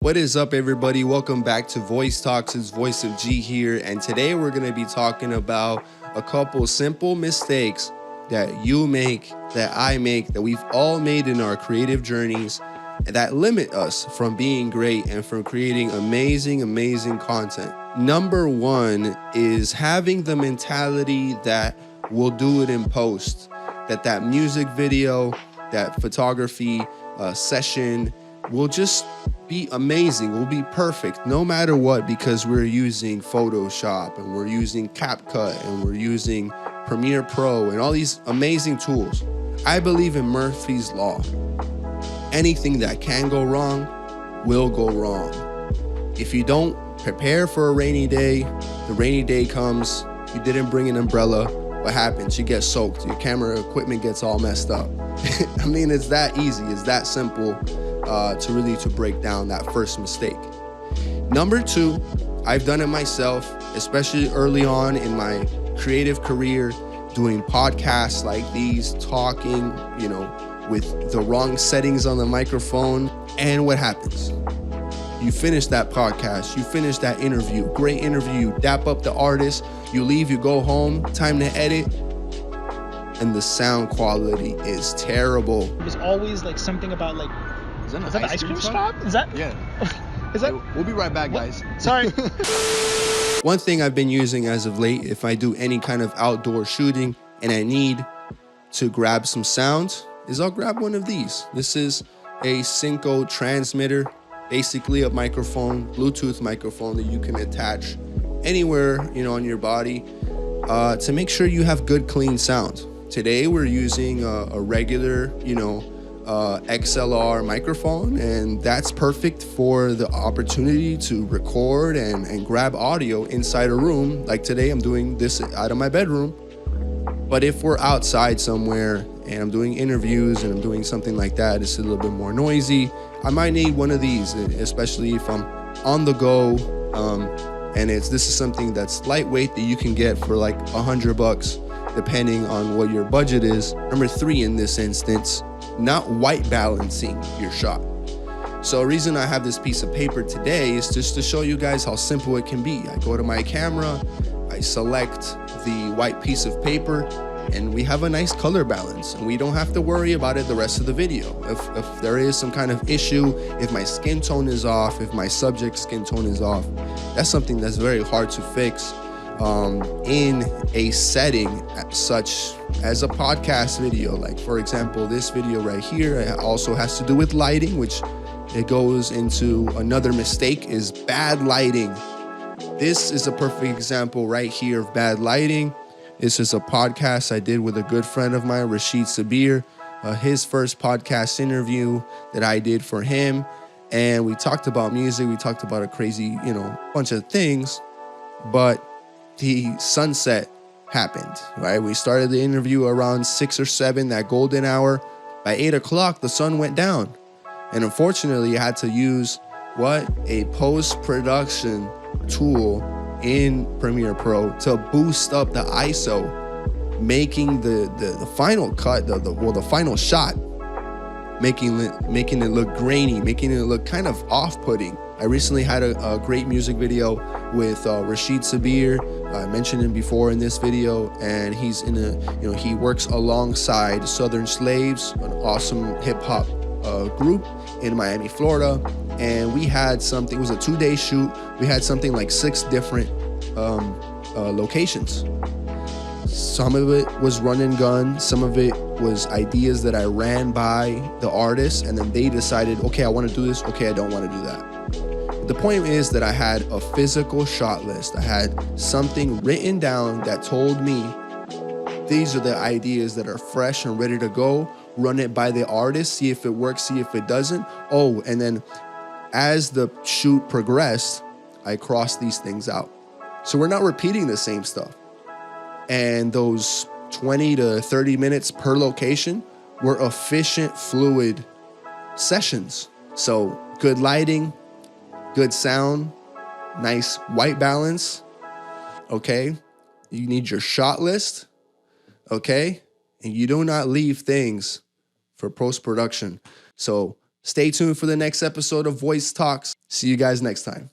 What is up, everybody? Welcome back to Voice Talks. It's Voice of G here, and today we're going to be talking about a couple simple mistakes that you make, that I make, that we've all made in our creative journeys, and that limit us from being great and from creating amazing content. Number one is having the mentality that we'll do it in post, that music video, that photography session will just be amazing, will be perfect no matter what, because we're using Photoshop and we're using CapCut and we're using Premiere Pro and all these amazing tools. I believe in Murphy's Law. Anything that can go wrong will go wrong. If you don't prepare for a rainy day, the rainy day comes, you didn't bring an umbrella, what happens? You get soaked, your camera equipment gets all messed up. I mean, it's that easy, it's that simple to break down that first mistake. Number two, I've done it myself, especially early on in my creative career, doing podcasts like these, talking, with the wrong settings on the microphone. And what happens? You finish that podcast, you finish that interview, great interview, you dap up the artist, you leave, you go home, time to edit, and the sound quality is terrible. It was always like something about like, is that an ice cream shop? Is that? Yeah. Is that? We'll be right back, guys. Sorry. One thing I've been using as of late, if I do any kind of outdoor shooting and I need to grab some sound, is I'll grab one of these. This is a Synco transmitter, basically a microphone, Bluetooth microphone that you can attach anywhere, on your body to make sure you have good, clean sound. Today we're using a regular, XLR microphone, and that's perfect for the opportunity to record and grab audio inside a room. Like today, I'm doing this out of my bedroom. But if we're outside somewhere and I'm doing interviews and I'm doing something like that, it's a little bit more noisy, I might need one of these, especially if I'm on the go. And this is something that's lightweight that you can get for like $100, depending on what your budget is. Number three in this instance, not white balancing your shot. So a reason I have this piece of paper today is just to show you guys how simple it can be. I go to my camera, I select the white piece of paper, and we have a nice color balance, and we don't have to worry about it the rest of the video. If there is some kind of issue, if my skin tone is off, if my subject's skin tone is off, that's something that's very hard to fix in a setting such as a podcast video. Like, for example, this video right here also has to do with lighting, which it goes into another mistake, is bad lighting. This is a perfect example right here of bad lighting. This is a podcast I did with a good friend of mine, Rashid Sabir, his first podcast interview that I did for him. And we talked about music. We talked about a crazy, bunch of things. But the sunset happened, right? We started the interview around 6 or 7, that golden hour. By 8 o'clock, the sun went down. And unfortunately, I had to use a post-production tool in Premiere Pro to boost up the ISO, making the final cut, the final shot, making it look grainy, making it look kind of off-putting. I recently had a great music video with Rashid Sabir. I mentioned him before in this video, and he's he works alongside Southern Slaves, an awesome hip-hop group in Miami, Florida. And we had something, it was a 2-day shoot. We had something like 6 different locations. Some of it was run and gun. Some of it was ideas that I ran by the artist, and then they decided, okay, I want to do this. Okay, I don't want to do that. The point is that I had a physical shot list. I had something written down that told me these are the ideas that are fresh and ready to go. Run it by the artist, see if it works, see if it doesn't. Oh, and then as the shoot progressed, I crossed these things out. So we're not repeating the same stuff. And those 20 to 30 minutes per location were efficient, fluid sessions. So good lighting, good sound, nice white balance, okay? You need your shot list, okay? And you do not leave things for post-production. So Stay tuned for the next episode of Voice Talks. See you guys next time.